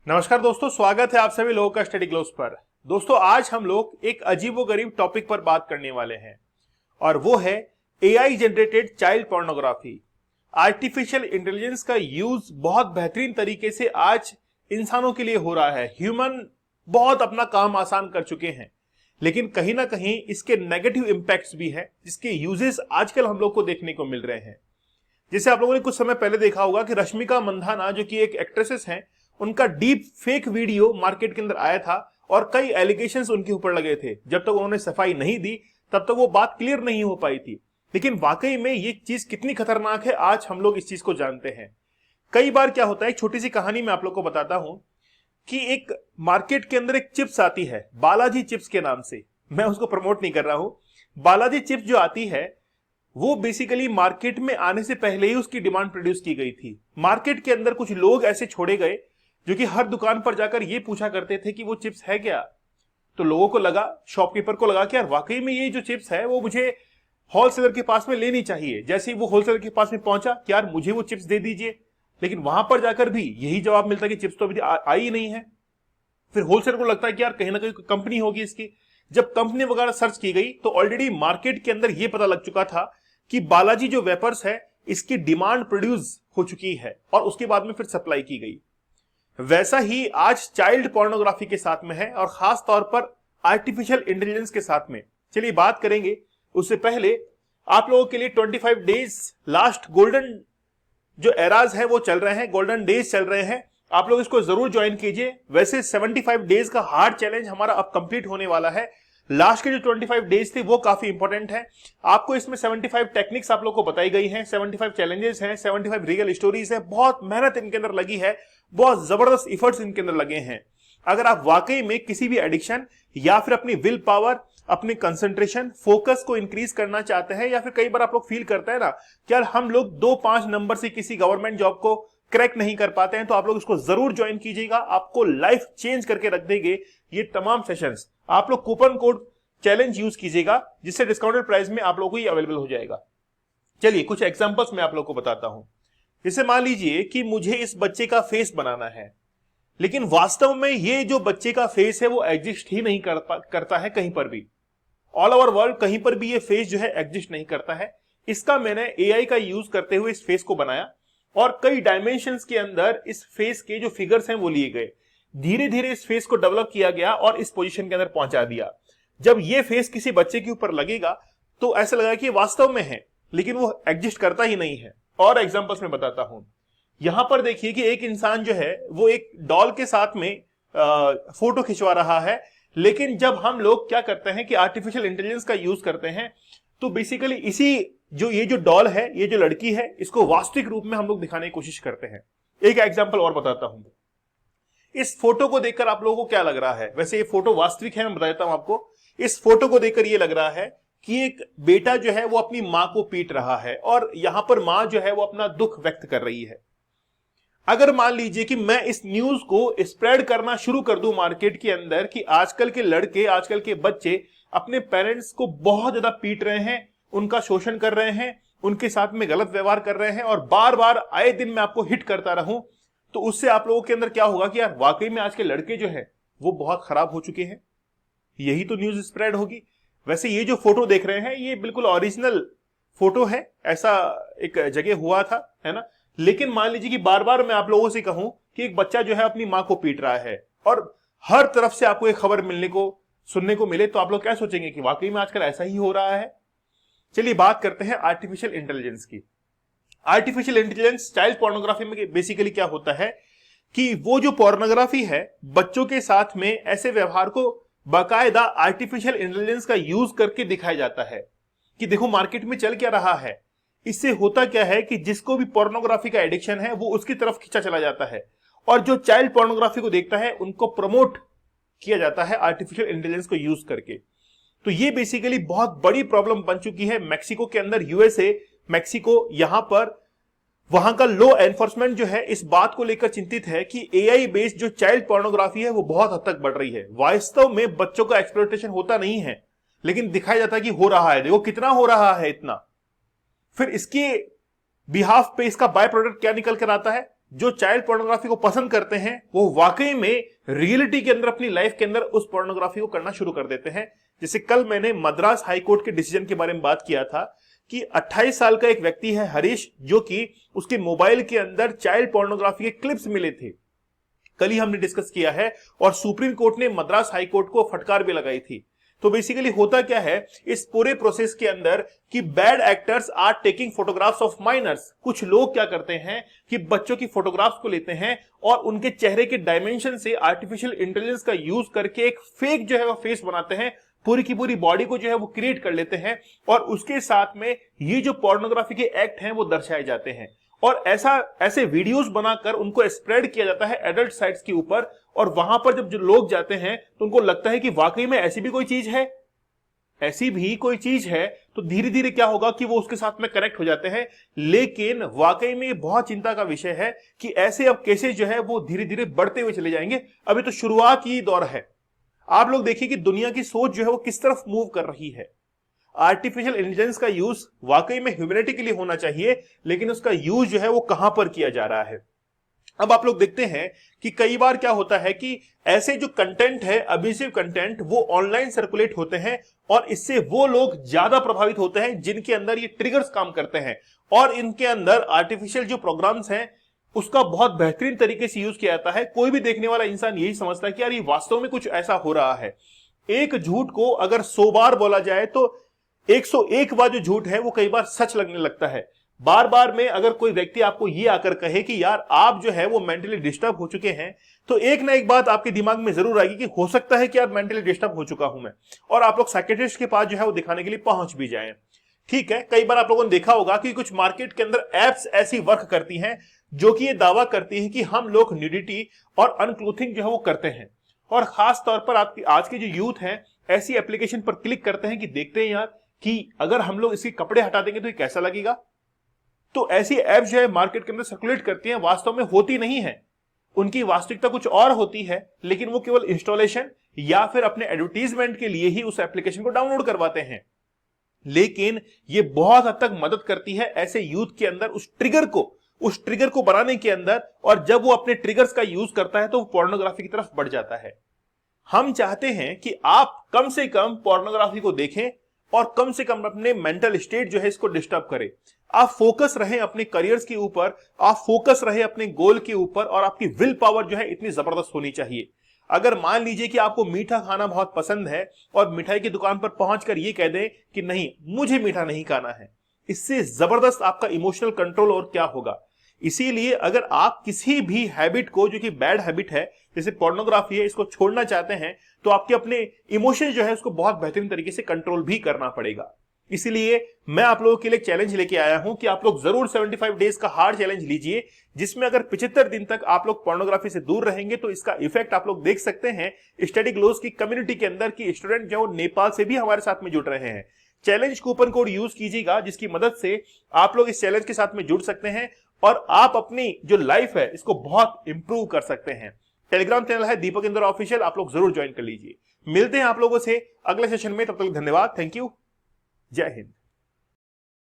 नमस्कार दोस्तों, स्वागत है आप सभी लोगों का स्टडी ग्लोब्स पर। दोस्तों, आज हम लोग एक अजीबोगरीब टॉपिक पर बात करने वाले हैं और वो है AI generated child pornography. Artificial intelligence का यूज बहुत बेहतरीन तरीके से आज इंसानों के लिए हो रहा है। ह्यूमन बहुत अपना काम आसान कर चुके हैं, लेकिन कहीं ना कहीं इसके नेगेटिव इंपैक्ट्स भी है, जिसके यूजेस आजकल हम लोग को देखने को मिल रहे हैं। जैसे आप लोगों ने कुछ समय पहले देखा होगा कि रश्मिका मंदाना, जो कि एक एक्ट्रेसेस हैं, उनका डीप फेक वीडियो मार्केट के अंदर आया था और कई एलिगेशंस उनके ऊपर लगे थे। जब तक उन्होंने सफाई नहीं दी तब तक वो बात क्लियर नहीं हो पाई थी। लेकिन वाकई में ये चीज कितनी खतरनाक है, आज हम लोग इस चीज को जानते हैं। कई बार क्या होता है, एक छोटी सी कहानी मैं आप लोग को बताता हूं कि एक मार्केट के अंदर एक चिप्स आती है बालाजी चिप्स के नाम से। मैं उसको प्रमोट नहीं कर रहा हूं। बालाजी चिप्स जो आती है वो बेसिकली मार्केट में आने से पहले ही उसकी डिमांड प्रोड्यूस की गई थी। मार्केट के अंदर कुछ लोग ऐसे छोड़े गए जो कि हर दुकान पर जाकर ये पूछा करते थे कि वो चिप्स है क्या। तो लोगों को लगा, शॉपकीपर को लगा कि यार वाकई में ये जो चिप्स है वो मुझे होलसेलर के पास में लेनी चाहिए। जैसे ही वो होलसेलर के पास में पहुंचा कि यार मुझे वो चिप्स दे दीजिए, लेकिन वहां पर जाकर भी यही जवाब मिलता कि चिप्स तो अभी आई ही नहीं है। फिर होलसेलर को लगता है कि यार कहीं ना कहीं कंपनी होगी इसकी। जब कंपनी वगैरह सर्च की गई तो ऑलरेडी मार्केट के अंदर ये पता लग चुका था कि बालाजी जो वेपर्स है इसकी डिमांड प्रोड्यूस हो चुकी है और उसके बाद में फिर सप्लाई की गई। वैसा ही आज चाइल्ड पोर्नोग्राफी के साथ में है और खास तौर पर आर्टिफिशियल इंटेलिजेंस के साथ में। चलिए बात करेंगे। उससे पहले आप लोगों के लिए 25 डेज लास्ट गोल्डन जो एराज है वो चल रहे हैं, गोल्डन डेज चल रहे हैं। आप लोग इसको जरूर ज्वाइन कीजिए। वैसे 75 डेज का हार्ड चैलेंज हमारा अब कंप्लीट होने वाला है। लास्ट के जो 25 डेज थे वो काफी इंपॉर्टेंट है। आपको इसमें 75 टेक्निक्स आप लोग को बताई गई हैं, 75 चैलेंजेस हैं, 75 रियल स्टोरीज है। बहुत मेहनत इनके अंदर लगी है, बहुत जबरदस्त इफर्ट्स इनके अंदर लगे हैं। अगर आप वाकई में किसी भी एडिक्शन या फिर अपनी विल पावर, अपनी कंसंट्रेशन, फोकस को इंक्रीज करना चाहते हैं, या फिर कई बार आप लोग फील करते हैं ना कि यार हम लोग 2-5 नंबर से किसी गवर्नमेंट जॉब को क्रैक नहीं कर पाते हैं, तो आप लोग इसको जरूर ज्वाइन कीजिएगा। आपको लाइफ चेंज करके रख देंगे ये तमाम सेशंस। आप लोग कूपन कोड चैलेंज यूज कीजिएगा, जिससे डिस्काउंटेड प्राइस में आप लोगों को ये अवेलेबल हो जाएगा। चलिए कुछ एग्जांपल्स मैं आप लोग को बताता हूं। जैसे मान लीजिए कि मुझे इस बच्चे का फेस बनाना है, लेकिन वास्तव में ये जो बच्चे का फेस है वो एग्जिस्ट ही नहीं करता है कहीं पर भी। ऑल ओवर वर्ल्ड कहीं पर भी ये फेस जो है एग्जिस्ट नहीं करता है। इसका मैंने एआई का यूज करते हुए इस फेस को बनाया और कई डायमेंशंस के अंदर इस फेस के जो फिगर्स हैं वो लिए गए। धीरे धीरे इस फेस को डेवलप किया गया और इस पोजीशन के अंदर पहुंचा दिया। जब ये फेस किसी बच्चे के ऊपर लगेगा तो ऐसा लगा कि वास्तव में है, लेकिन वो एग्जिस्ट करता ही नहीं है। और एग्जांपल्स में बताता हूं। यहां पर देखिए कि एक इंसान जो है वो एक डॉल के साथ में फोटो खिंचवा रहा है, लेकिन जब हम लोग क्या करते हैं कि आर्टिफिशियल इंटेलिजेंस का यूज करते हैं तो बेसिकली ये जो डॉल है, ये जो लड़की है, इसको वास्तविक रूप में हम लोग दिखाने की कोशिश करते हैं। एक एग्जांपल और बताता हूं। इस फोटो को देखकर आप लोगों को क्या लग रहा है? वैसे ये फोटो वास्तविक है, मैं बता देता हूं आपको। इस फोटो को देखकर ये लग रहा है कि एक बेटा जो है वो अपनी मां को पीट रहा है और यहां पर मां जो है वो अपना दुख व्यक्त कर रही है। अगर मान लीजिए कि मैं इस न्यूज को स्प्रेड करना शुरू कर दूं मार्केट के अंदर कि आजकल के लड़के, आजकल के बच्चे अपने पेरेंट्स को बहुत ज्यादा पीट रहे हैं, उनका शोषण कर रहे हैं, उनके साथ में गलत व्यवहार कर रहे हैं, और बार बार आए दिन मैं आपको हिट करता रहूं, तो उससे आप लोगों के अंदर क्या होगा कि यार वाकई में आज के लड़के जो है वो बहुत खराब हो चुके हैं। यही तो न्यूज स्प्रेड होगी। वैसे ये जो फोटो देख रहे हैं ये बिल्कुल ओरिजिनल फोटो है, ऐसा एक जगह हुआ था, है ना। लेकिन मान लीजिए कि बार बार मैं आप लोगों से कहूं कि एक बच्चा जो है अपनी मां को पीट रहा है और हर तरफ से आपको एक खबर सुनने को मिले, तो आप लोग क्या सोचेंगे कि वाकई में आजकल ऐसा ही हो रहा है। चलिए बात करते हैं आर्टिफिशियल इंटेलिजेंस की। आर्टिफिशियल इंटेलिजेंस चाइल्ड पोर्नोग्राफी में बेसिकली क्या होता है कि वो जो पोर्नोग्राफी है बच्चों के साथ में ऐसे व्यवहार को बाकायदा आर्टिफिशियल इंटेलिजेंस का यूज करके दिखाया जाता है कि देखो मार्केट में चल क्या रहा है। इससे होता क्या है कि जिसको भी पोर्नोग्राफी का एडिक्शन है वो उसकी तरफ खींचा चला जाता है, और जो चाइल्ड पोर्नोग्राफी को देखता है उनको प्रमोट किया जाता है आर्टिफिशियल इंटेलिजेंस को यूज करके। तो ये बेसिकली बहुत बड़ी प्रॉब्लम बन चुकी है मैक्सिको के अंदर, यूएसए, मैक्सिको। यहां पर वहां का लॉ एनफोर्समेंट जो है इस बात को लेकर चिंतित है कि एआई बेस्ड जो चाइल्ड पोर्नोग्राफी है वो बहुत हद तक बढ़ रही है। वास्तव में बच्चों का एक्सप्लॉयटेशन होता नहीं है, लेकिन दिखाया जाता है कि हो रहा है। देखो कितना हो रहा है, इतना। फिर इसके बिहाफ पे इसका बाय प्रोडक्ट क्या निकल कर आता है? जो चाइल्ड पोर्नोग्राफी को पसंद करते हैं वो वाकई में रियलिटी के अंदर अपनी लाइफ के अंदर उस पोर्नोग्राफी को करना शुरू कर देते हैं। जैसे कल मैंने मद्रास हाई कोर्ट के डिसीजन के बारे में बात किया था कि 28 साल का एक व्यक्ति है हरीश, जो कि उसके मोबाइल के अंदर चाइल्ड पोर्नोग्राफी के क्लिप्स मिले थे। कल ही हमने डिस्कस किया है और सुप्रीम कोर्ट ने मद्रास हाई कोर्ट को फटकार भी लगाई थी। तो बेसिकली होता क्या है इस पूरे प्रोसेस के अंदर कि bad actors are taking photographs of minors. कुछ लोग क्या करते हैं कि बच्चों की फोटोग्राफ्स को लेते हैं और उनके चेहरे के डायमेंशन से आर्टिफिशियल इंटेलिजेंस का यूज करके एक फेक जो है वो फेस बनाते हैं, पूरी की पूरी बॉडी को जो है वो क्रिएट कर लेते हैं और उसके साथ में ये जो पोर्नोग्राफी के एक्ट हैं वो दर्शाए जाते हैं और ऐसे वीडियोस बनाकर उनको स्प्रेड किया जाता है एडल्ट साइट्स के ऊपर। और वहां पर जब जो लोग जाते हैं तो उनको लगता है कि वाकई में ऐसी भी कोई चीज है, तो धीरे धीरे क्या होगा कि वो उसके साथ में कनेक्ट हो जाते हैं। लेकिन वाकई में बहुत चिंता का विषय है कि ऐसे अब केसेस जो है वो धीरे धीरे बढ़ते हुए चले जाएंगे। अभी तो शुरुआत ही दौर है। आप लोग देखिए कि दुनिया की सोच जो है वो किस तरफ मूव कर रही है। आर्टिफिशियल इंटेलिजेंस का यूज वाकई में ह्यूमैनिटी के लिए होना चाहिए, लेकिन उसका यूज जो है वो कहां पर किया जा रहा है। अब आप लोग देखते हैं कि कई बार क्या होता है कि ऐसे जो कंटेंट है, अब्यूसिव कंटेंट, वो ऑनलाइन सर्कुलेट होते हैं और इससे वो लोग ज्यादा प्रभावित होते हैं जिनके अंदर ये ट्रिगर्स काम करते हैं और इनके अंदर आर्टिफिशियल जो प्रोग्राम्स हैं उसका बहुत बेहतरीन तरीके से यूज किया जाता है। कोई भी देखने वाला इंसान यही समझता है कि यार ये वास्तव में कुछ ऐसा हो रहा है। एक झूठ को अगर 100 बार बोला जाए तो 101 बार जो झूठ है वो कई बार सच लगने लगता है। बार बार में अगर कोई व्यक्ति आपको ये आकर कहे कि यार आप जो है वो मेंटली डिस्टर्ब हो चुके हैं, तो एक ना एक बात आपके दिमाग में जरूर आएगी कि हो सकता है कि यार मेंटली डिस्टर्ब हो चुका हूं मैं, और आप लोग साइकियाट्रिस्ट के पास जो है वो दिखाने के लिए पहुंच भी जाएं। ठीक है, कई बार आप लोगों ने देखा होगा कि कुछ मार्केट के अंदर एप्स ऐसी वर्क करती हैं जो कि ये दावा करती है कि हम लोग न्यूडिटी और अनक्लोथिंग जो है वो करते हैं, और खास तौर पर आपकी आज के जो यूथ हैं ऐसी एप्लीकेशन पर क्लिक करते हैं कि देखते हैं यार कि अगर हम लोग इसके कपड़े हटा देंगे तो ये कैसा लगेगा। तो ऐसी ऐप जो है मार्केट के अंदर सर्कुलेट करती हैं, वास्तव में होती नहीं है, उनकी वास्तविकता कुछ और होती है, लेकिन वो केवल इंस्टॉलेशन या फिर अपने एडवर्टीजमेंट के लिए ही उस एप्लीकेशन को डाउनलोड करवाते हैं। लेकिन ये बहुत हद तक मदद करती है ऐसे यूथ के अंदर उस ट्रिगर को बनाने के अंदर, और जब वो अपने ट्रिगर्स का यूज करता है तो वो पोर्नोग्राफी की तरफ बढ़ जाता है। हम चाहते हैं कि आप कम से कम पोर्नोग्राफी को देखें और कम से कम अपने मेंटल स्टेट जो है इसको डिस्टर्ब करें। आप फोकस रहें अपने करियर्स के ऊपर, आप फोकस रहे अपने गोल के ऊपर, और आपकी विल पावर जो है इतनी जबरदस्त होनी चाहिए। अगर मान लीजिए कि आपको मीठा खाना बहुत पसंद है और मिठाई की दुकान पर पहुंचकर ये कह दें कि नहीं मुझे मीठा नहीं खाना है, इससे जबरदस्त आपका इमोशनल कंट्रोल और क्या होगा। इसीलिए अगर आप किसी भी हैबिट को जो कि बैड हैबिट है जैसे पोर्नोग्राफी है इसको छोड़ना चाहते हैं तो आपके अपने इमोशन जो है उसको बहुत बेहतरीन तरीके से कंट्रोल भी करना पड़ेगा। इसीलिए मैं आप लोगों के लिए चैलेंज लेके आया हूं कि आप लोग जरूर 75 डेज का हार्ड चैलेंज लीजिए, जिसमें अगर 75 दिन तक आप लोग पोर्नोग्राफी से दूर रहेंगे तो इसका इफेक्ट आप लोग देख सकते हैं स्टडी ग्लोस की कम्युनिटी के अंदर की स्टूडेंट जो नेपाल से भी हमारे साथ में जुड़ रहे हैं। चैलेंज कूपन कोड यूज कीजिएगा जिसकी मदद से आप लोग इस चैलेंज के साथ में जुड़ सकते हैं और आप अपनी जो लाइफ है इसको बहुत इंप्रूव कर सकते हैं। टेलीग्राम चैनल है दीपक इंदौर ऑफिशियल, आप लोग जरूर ज्वाइन कर लीजिए। मिलते हैं आप लोगों से अगले सेशन में, तब तक धन्यवाद, थैंक यू, जय हिंद।